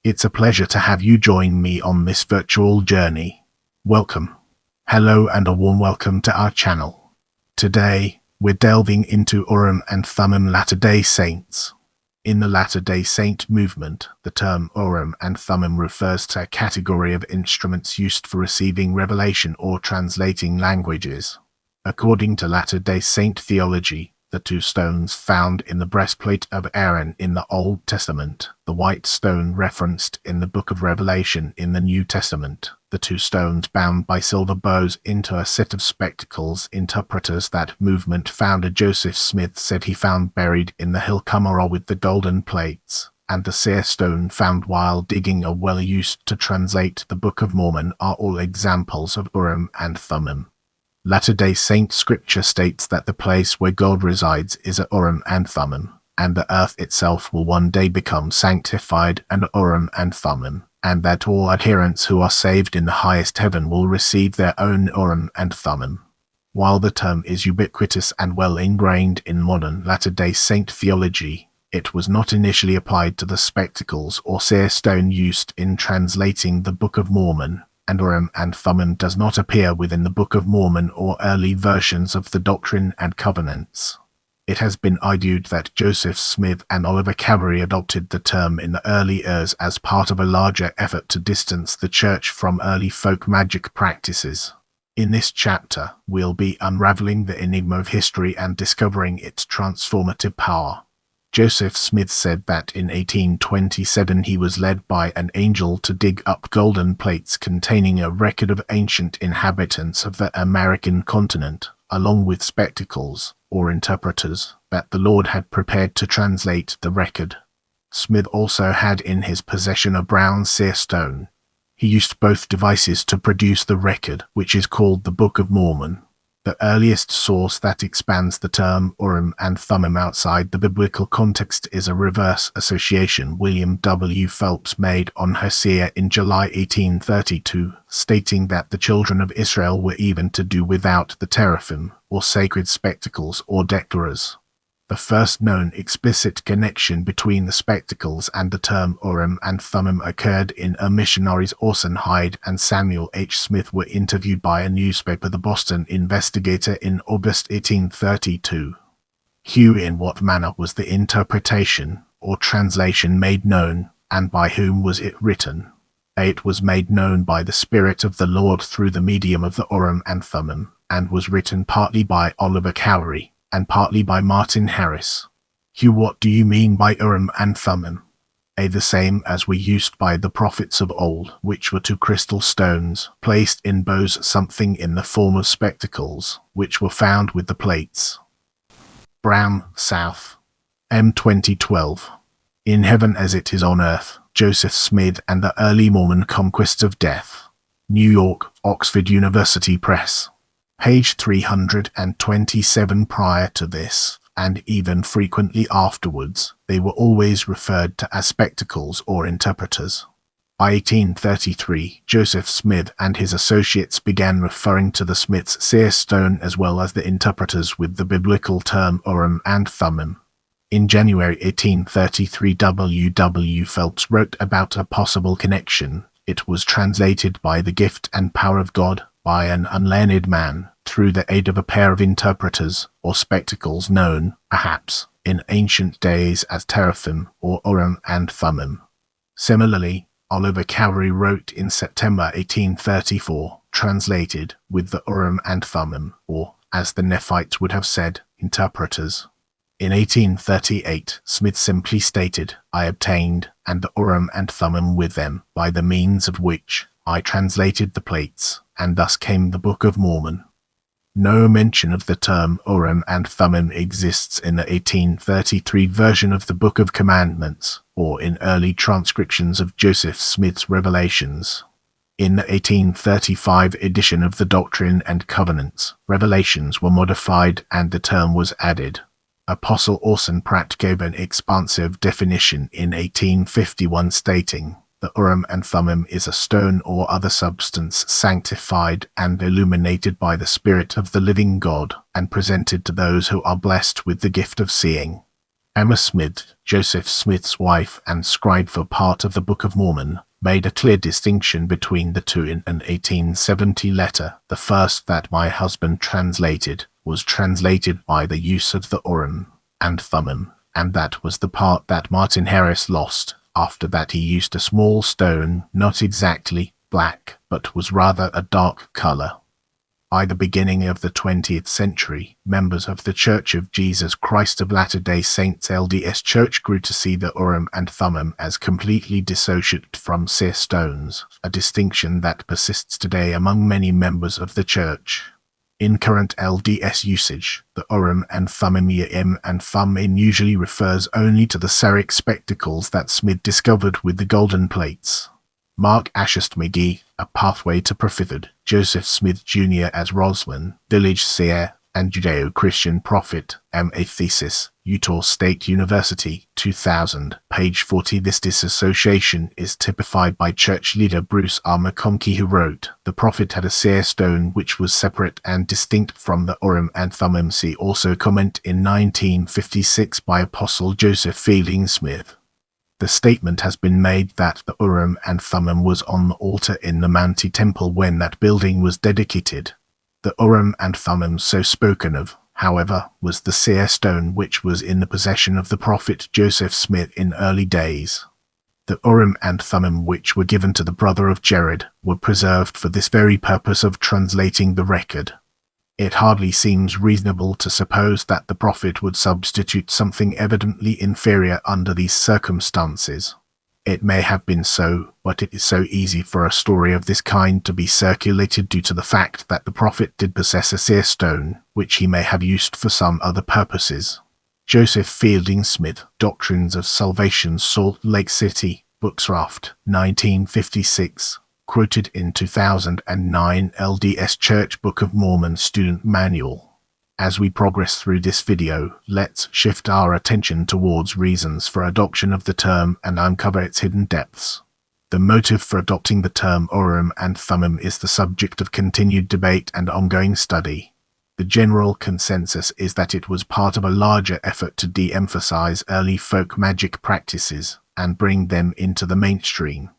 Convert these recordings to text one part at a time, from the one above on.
It's a pleasure to have you join me on this virtual journey. Welcome. Hello and a warm welcome to our channel. Today, we're delving into Urim and Thummim Latter-day Saints. In the Latter-day Saint movement, the term Urim and Thummim refers to a category of instruments used for receiving revelation or translating languages. According to Latter-day Saint theology, the two stones found in the breastplate of Aaron in the Old Testament, the white stone referenced in the Book of Revelation in the New Testament, the two stones bound by silver bows into a set of spectacles. Interpreters that movement founder Joseph Smith said he found buried in the hill Cumorah with the golden plates, and the seer stone found while digging a well used to translate the Book of Mormon are all examples of Urim and Thummim. Latter-day Saint scripture states that the place where God resides is a Urim and Thummim, and the earth itself will one day become sanctified and Urim and Thummim, and that all adherents who are saved in the highest heaven will receive their own Urim and Thummim. While the term is ubiquitous and well ingrained in modern Latter-day Saint theology, it was not initially applied to the spectacles or seer stone used in translating the Book of Mormon, and Urim and Thummim does not appear within the Book of Mormon or early versions of the Doctrine and Covenants. It has been argued that Joseph Smith and Oliver Cowdery adopted the term in the early years as part of a larger effort to distance the church from early folk magic practices. In this chapter, we'll be unraveling the enigma of history and discovering its transformative power. Joseph Smith said that in 1827 he was led by an angel to dig up golden plates containing a record of ancient inhabitants of the American continent, along with spectacles, or interpreters, that the Lord had prepared to translate the record. Smith also had in his possession a brown seer stone. He used both devices to produce the record, which is called the Book of Mormon. The earliest source that expands the term Urim and Thummim outside the biblical context is a reverse association William W. Phelps made on Hosea in July 1832, stating that the children of Israel were even to do without the teraphim, or sacred spectacles or declarers. The first known explicit connection between the spectacles and the term Urim and Thummim occurred in a missionaries Orson Hyde and Samuel H. Smith were interviewed by a newspaper, the Boston Investigator, in August 1832. Q. In what manner was the interpretation, or translation, made known, and by whom was it written? A. It was made known by the Spirit of the Lord through the medium of the Urim and Thummim, and was written partly by Oliver Cowdery, and partly by Martin Harris. Q. What do you mean by Urim and Thummim? A. The same as were used by the prophets of old, which were two crystal stones, placed in bows, something in the form of spectacles, which were found with the plates. Brown, South. M. 2012. In Heaven as It Is on Earth, Joseph Smith and the Early Mormon Conquest of Death. New York, Oxford University Press. Page 327. Prior to this, and even frequently afterwards, they were always referred to as spectacles or interpreters. By 1833, Joseph Smith and his associates began referring to the Smith's seer stone as well as the interpreters with the biblical term Urim and Thummim. In January 1833, W. W. Phelps wrote about a possible connection. It was translated by the gift and power of God, by an unlearned man, through the aid of a pair of interpreters, or spectacles known, perhaps, in ancient days as teraphim, or Urim and Thummim. Similarly, Oliver Cowdery wrote in September 1834, translated, with the Urim and Thummim, or, as the Nephites would have said, interpreters. In 1838, Smith simply stated, I obtained, and the Urim and Thummim with them, by the means of which I translated the plates, and thus came the Book of Mormon. No mention of the term Urim and Thummim exists in the 1833 version of the Book of Commandments, or in early transcriptions of Joseph Smith's Revelations. In the 1835 edition of the Doctrine and Covenants, Revelations were modified and the term was added. Apostle Orson Pratt gave an expansive definition in 1851 stating, The Urim and Thummim is a stone or other substance sanctified and illuminated by the Spirit of the living God, and presented to those who are blessed with the gift of seeing. Emma Smith, Joseph Smith's wife and scribe for part of the Book of Mormon, made a clear distinction between the two in an 1870 letter. The first, that my husband translated, was translated by the use of the Urim and Thummim, and that was the part that Martin Harris lost. After that he used a small stone, not exactly black, but was rather a dark color. By the beginning of the 20th century, members of the Church of Jesus Christ of Latter-day Saints LDS Church grew to see the Urim and Thummim as completely dissociate from seer stones, a distinction that persists today among many members of the Church. In current LDS usage, the Urim and Thummim and Thummim usually refers only to the ceramic spectacles that Smith discovered with the golden plates. Mark Ashurst McGee, A Pathway to Prophethood, Joseph Smith Jr. as Rosman, Village Seer and Judeo-Christian Prophet, M.A. Thesis, Utah State University, 2000, page 40. This disassociation is typified by church leader Bruce R. McConkie, who wrote, "The prophet had a seer stone which was separate and distinct from the Urim and Thummim." See also comment in 1956 by Apostle Joseph Fielding Smith. The statement has been made that the Urim and Thummim was on the altar in the Manti Temple when that building was dedicated. The Urim and Thummim so spoken of, however, was the seer stone which was in the possession of the prophet Joseph Smith in early days. The Urim and Thummim, which were given to the brother of Jared, were preserved for this very purpose of translating the record. It hardly seems reasonable to suppose that the prophet would substitute something evidently inferior under these circumstances. It may have been so, but it is so easy for a story of this kind to be circulated due to the fact that the prophet did possess a seer stone, which he may have used for some other purposes. Joseph Fielding Smith, Doctrines of Salvation, Salt Lake City, Booksraft, 1956. Quoted in 2009 LDS Church Book of Mormon Student Manual. As we progress through this video, let's shift our attention towards reasons for adoption of the term and uncover its hidden depths. The motive for adopting the term Urim and Thummim is the subject of continued debate and ongoing study. The general consensus is that it was part of a larger effort to de-emphasize early folk magic practices and bring them into the mainstream.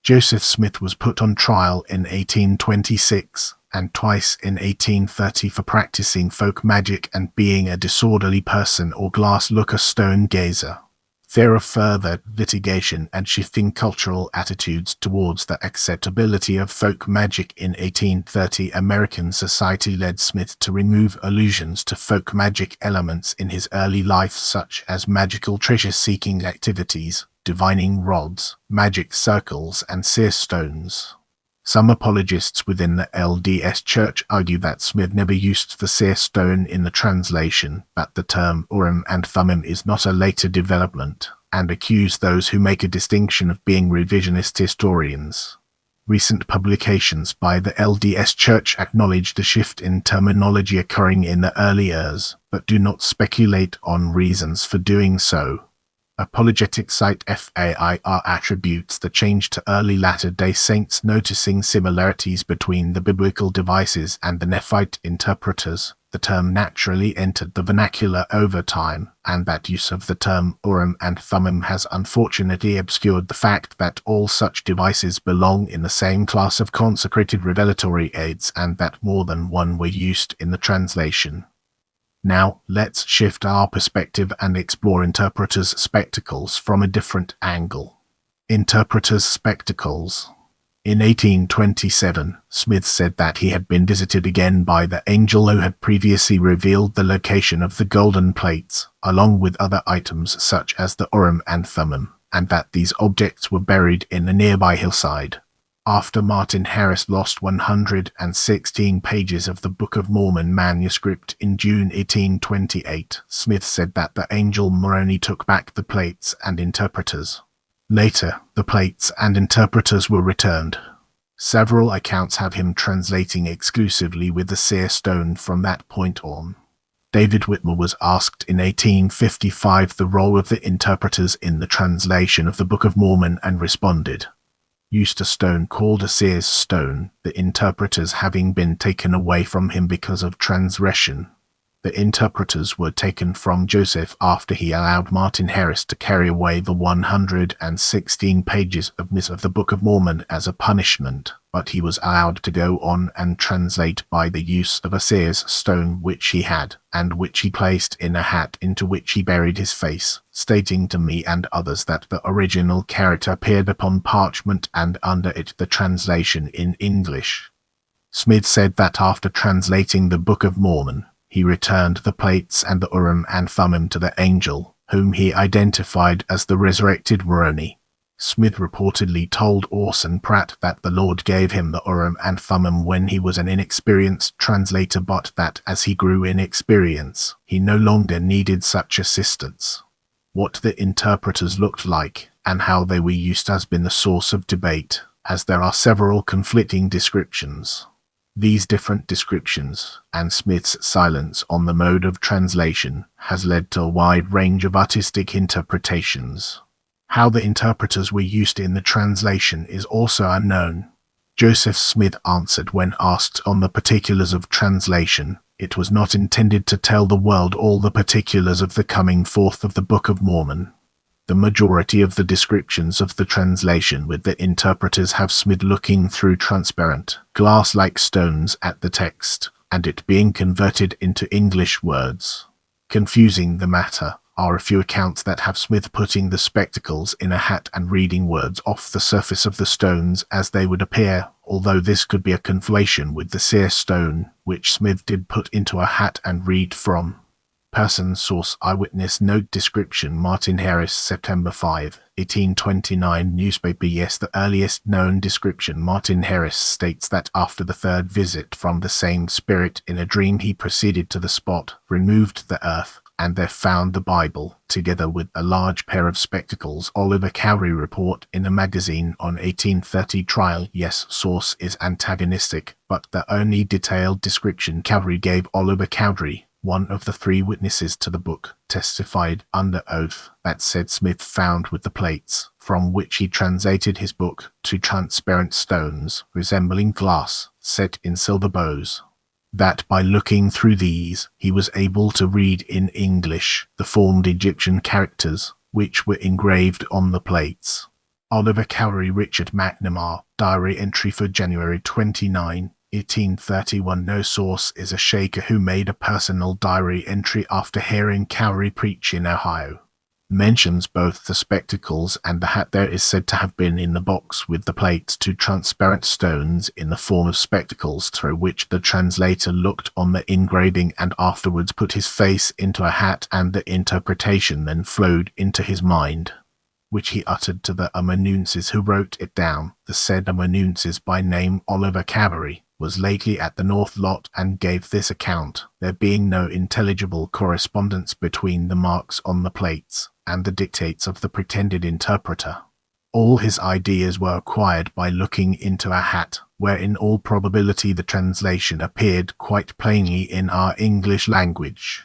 Joseph Smith was put on trial in 1826 and twice in 1830 for practicing folk magic and being a disorderly person or glass-looker stone gazer. Fear of further litigation and shifting cultural attitudes towards the acceptability of folk magic in 1830 American society led Smith to remove allusions to folk magic elements in his early life, such as magical treasure-seeking activities, divining rods, magic circles, and seer stones. Some apologists within the LDS Church argue that Smith never used the seer stone in the translation, but the term Urim and Thummim is not a later development, and accuse those who make a distinction of being revisionist historians. Recent publications by the LDS Church acknowledge the shift in terminology occurring in the early years, but do not speculate on reasons for doing so. Apologetic site FAIR attributes the change to early Latter-day Saints noticing similarities between the biblical devices and the Nephite interpreters. The term naturally entered the vernacular over time, and that use of the term Urim and Thummim has unfortunately obscured the fact that all such devices belong in the same class of consecrated revelatory aids and that more than one were used in the translation. Now, let's shift our perspective and explore interpreters' spectacles from a different angle. Interpreters' spectacles. In 1827, Smith said that he had been visited again by the angel who had previously revealed the location of the golden plates, along with other items such as the Urim and Thummim, and that these objects were buried in a nearby hillside. After Martin Harris lost 116 pages of the Book of Mormon manuscript in June 1828, Smith said that the angel Moroni took back the plates and interpreters. Later, the plates and interpreters were returned. Several accounts have him translating exclusively with the seer stone from that point on. David Whitmer was asked in 1855 the role of the interpreters in the translation of the Book of Mormon and responded, "Used a stone called a seer's stone, the interpreters having been taken away from him because of transgression." The interpreters were taken from Joseph after he allowed Martin Harris to carry away the 116 pages of the Book of Mormon as a punishment, but he was allowed to go on and translate by the use of a seer's stone which he had, and which he placed in a hat into which he buried his face, stating to me and others that the original character appeared upon parchment and under it the translation in English. Smith said that after translating the Book of Mormon, he returned the plates and the Urim and Thummim to the angel, whom he identified as the resurrected Moroni. Smith reportedly told Orson Pratt that the Lord gave him the Urim and Thummim when he was an inexperienced translator, but that as he grew in experience, he no longer needed such assistance. What the interpreters looked like and how they were used has been the source of debate, as there are several conflicting descriptions. These different descriptions, and Smith's silence on the mode of translation, has led to a wide range of artistic interpretations. How the interpreters were used in the translation is also unknown. Joseph Smith answered when asked on the particulars of translation, "It was not intended to tell the world all the particulars of the coming forth of the Book of Mormon." The majority of the descriptions of the translation with the interpreters have Smith looking through transparent, glass-like stones at the text, and it being converted into English words. Confusing the matter are a few accounts that have Smith putting the spectacles in a hat and reading words off the surface of the stones as they would appear, although this could be a conflation with the seer stone, which Smith did put into a hat and read from. Person source eyewitness note description Martin Harris September 5, 1829 newspaper. Yes, the earliest known description. Martin Harris states that after the third visit from the same spirit in a dream he proceeded to the spot, removed the earth, and there found the Bible, together with a large pair of spectacles. Oliver Cowdery report in a magazine on 1830 trial. Yes, source is antagonistic, but the only detailed description Cowdery gave. Oliver Cowdery, one of the 3 witnesses to the book, testified under oath that said Smith found with the plates, from which he translated his book, 2 transparent stones, resembling glass, set in silver bows. That by looking through these, he was able to read in English the formed Egyptian characters, which were engraved on the plates. Oliver Cowdery. Richard McNamara, diary entry for January 29, 1831. No source is a Shaker who made a personal diary entry after hearing Cowdery preach in Ohio. Mentions both the spectacles and the hat. There is said to have been in the box with the plates 2 transparent stones in the form of spectacles through which the translator looked on the engraving and afterwards put his face into a hat, and the interpretation then flowed into his mind, which he uttered to the amanuensis who wrote it down. The said amanuensis, by name Oliver Cowdery, was lately at the North Lot and gave this account, there being no intelligible correspondence between the marks on the plates and the dictates of the pretended interpreter. All his ideas were acquired by looking into a hat, where in all probability the translation appeared quite plainly in our English language.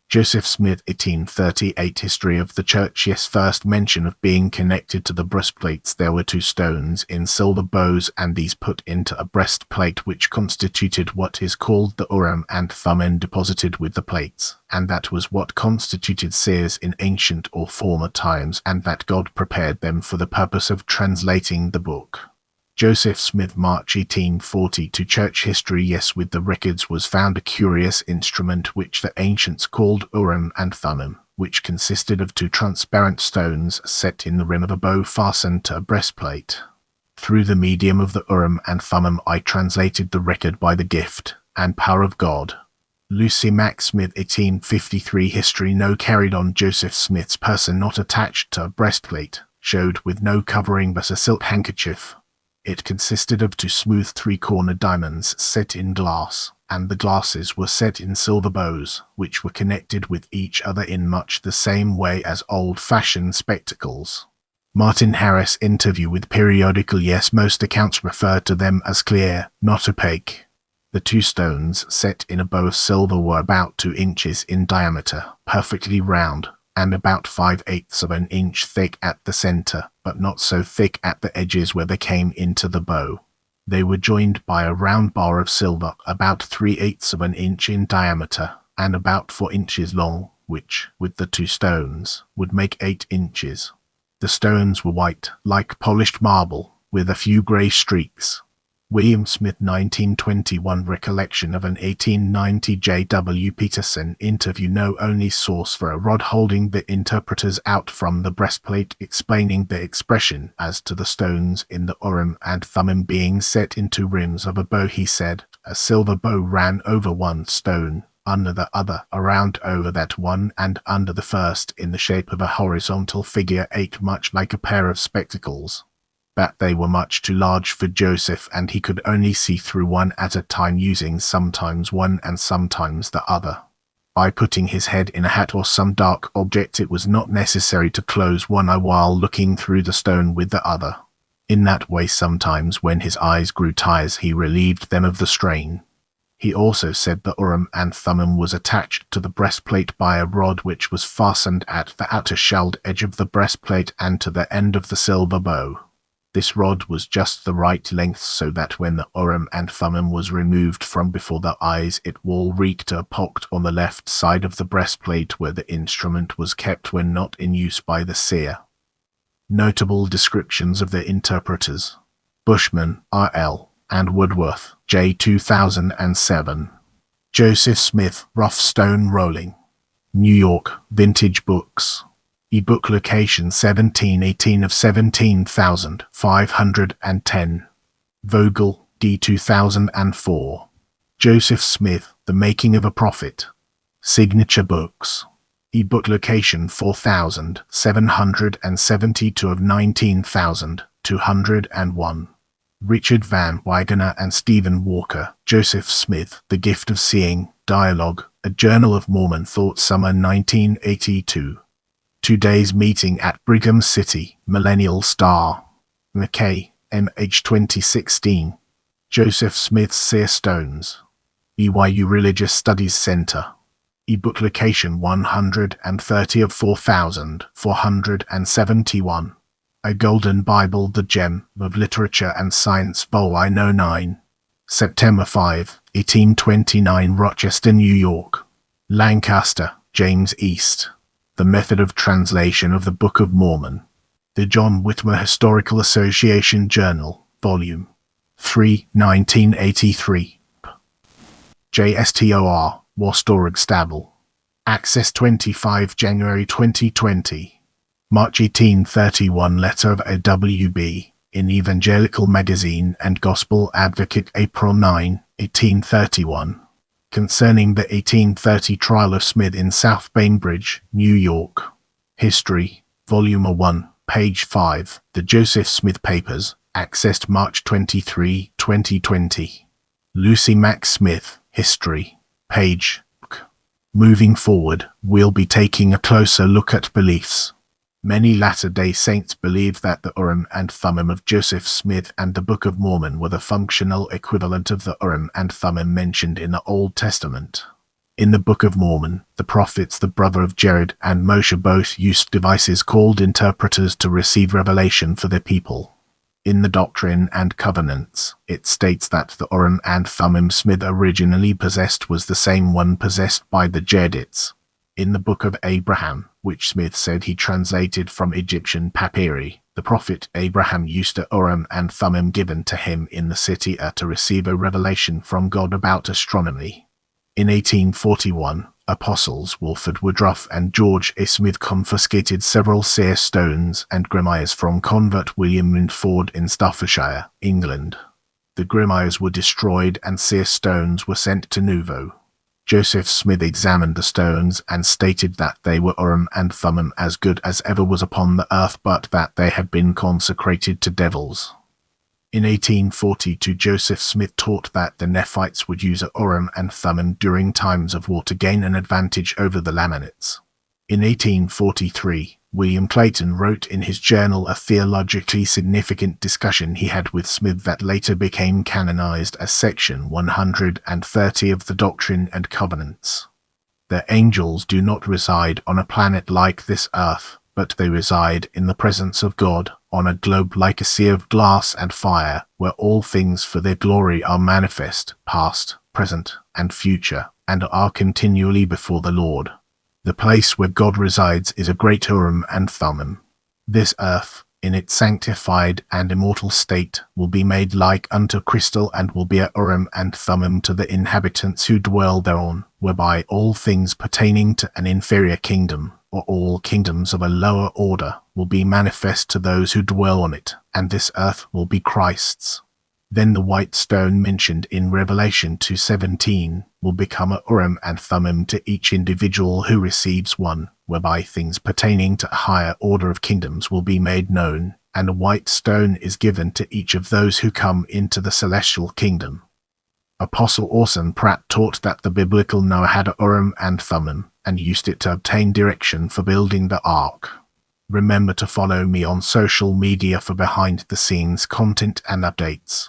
Joseph Smith 1838 History of the Church. Yes, first mention of being connected to the breastplates. There were 2 stones in silver bows, and these put into a breastplate which constituted what is called the Urim and Thummim deposited with the plates, and that was what constituted seers in ancient or former times, and that God prepared them for the purpose of translating the book. Joseph Smith March 1840 to Church History. Yes, with the records was found a curious instrument which the ancients called Urim and Thummim, which consisted of 2 transparent stones set in the rim of a bow fastened to a breastplate. Through the medium of the Urim and Thummim I translated the record by the gift and power of God. Lucy Mack Smith 1853 History. No carried on Joseph Smith's person not attached to a breastplate, showed with no covering but a silk handkerchief. It consisted of 2 smooth 3-cornered diamonds set in glass, and the glasses were set in silver bows, which were connected with each other in much the same way as old-fashioned spectacles. Martin Harris interview with periodical. Yes, most accounts refer to them as clear, not opaque. The 2 stones set in a bow of silver were about 2 inches in diameter, perfectly round, and about 5/8 of an inch thick at the center, but not so thick at the edges where they came into the bow. They were joined by a round bar of silver about 3/8 of an inch in diameter, and about 4 inches long, which, with the 2 stones, would make 8 inches. The stones were white, like polished marble, with a few grey streaks. William Smith 1921 recollection of an 1890 J.W. Peterson interview. No only source for a rod holding the interpreters out from the breastplate, explaining the expression as to the stones in the Urim and Thummim being set into rims of a bow. He said, a silver bow ran over one stone, under the other, around over that one, and under the first, in the shape of a horizontal figure 8, much like a pair of spectacles. That they were much too large for Joseph, and he could only see through one at a time, using sometimes one and sometimes the other. By putting his head in a hat or some dark object, it was not necessary to close one eye while looking through the stone with the other. In that way, sometimes when his eyes grew tired, he relieved them of the strain. He also said the Urim and Thummim was attached to the breastplate by a rod which was fastened at the outer shelled edge of the breastplate and to the end of the silver bow. This rod was just the right length, so that when the Urim and Thummim was removed from before the eyes, it will reach to a pocket on the left side of the breastplate where the instrument was kept when not in use by the seer. Notable descriptions of the interpreters: Bushman, R.L., and Woodworth, J. 2007. Joseph Smith, Rough Stone Rolling. New York, Vintage Books. E-book location 1718 of 17,510. Vogel, D. 2004. Joseph Smith, The Making of a Prophet. Signature Books. E-book location 4772 of 19,201. Richard Van Wagner and Stephen Walker. Joseph Smith, The Gift of Seeing. Dialogue, A Journal of Mormon Thought, Summer 1982. 2 Days Meeting at Brigham City, Millennial Star. McKay, M.H. 2016. Joseph Smith's Seer Stones. BYU Religious Studies Center. E-book location 130 of 4,471. A Golden Bible, The Gem of Literature and Science, Vol. 9. September 5, 1829, Rochester, New York. Lancaster, James East. The Method of Translation of the Book of Mormon. The John Whitmer Historical Association Journal, Volume 3, 1983. JSTOR, Wastorg Stabble. Access 25 January 2020. March 1831, Letter of AWB, in Evangelical Magazine and Gospel Advocate, April 9, 1831. Concerning the 1830 trial of Smith in South Bainbridge, New York. History, Volume 1, page 5, The Joseph Smith Papers, accessed March 23, 2020. Lucy Mack Smith, History, page. Moving forward, we'll be taking a closer look at beliefs. Many Latter-day Saints believe that the Urim and Thummim of Joseph Smith and the Book of Mormon were the functional equivalent of the Urim and Thummim mentioned in the Old Testament. In the Book of Mormon, the prophets, the brother of Jared and Moshe, both used devices called interpreters to receive revelation for their people. In the Doctrine and Covenants, it states that the Urim and Thummim Smith originally possessed was the same one possessed by the Jedites. In the Book of Abraham, which Smith said he translated from Egyptian papyri, the prophet Abraham used the Urim and Thummim given to him in the city to receive a revelation from God about astronomy. In 1841, apostles Wilford Woodruff and George A. Smith confiscated several seer stones and grimoires from convert William Minford in Staffordshire, England. The grimoires were destroyed and seer stones were sent to Nouveau. Joseph Smith examined the stones and stated that they were Urim and Thummim, as good as ever was upon the earth, but that they had been consecrated to devils. In 1842, Joseph Smith taught that the Nephites would use Urim and Thummim during times of war to gain an advantage over the Lamanites. In 1843, William Clayton wrote in his journal a theologically significant discussion he had with Smith that later became canonized as Section 130 of the Doctrine and Covenants. The angels do not reside on a planet like this earth, but they reside in the presence of God, on a globe like a sea of glass and fire, where all things for their glory are manifest, past, present, and future, and are continually before the Lord. The place where God resides is a great Urim and Thummim. This earth, in its sanctified and immortal state, will be made like unto crystal, and will be a Urim and Thummim to the inhabitants who dwell thereon, whereby all things pertaining to an inferior kingdom, or all kingdoms of a lower order, will be manifest to those who dwell on it, and this earth will be Christ's. Then the white stone mentioned in Revelation 2:17 will become a Urim and Thummim to each individual who receives one, whereby things pertaining to a higher order of kingdoms will be made known, and a white stone is given to each of those who come into the celestial kingdom. Apostle Orson Pratt taught that the biblical Noah had a Urim and Thummim, and used it to obtain direction for building the ark. Remember to follow me on social media for behind-the-scenes content and updates.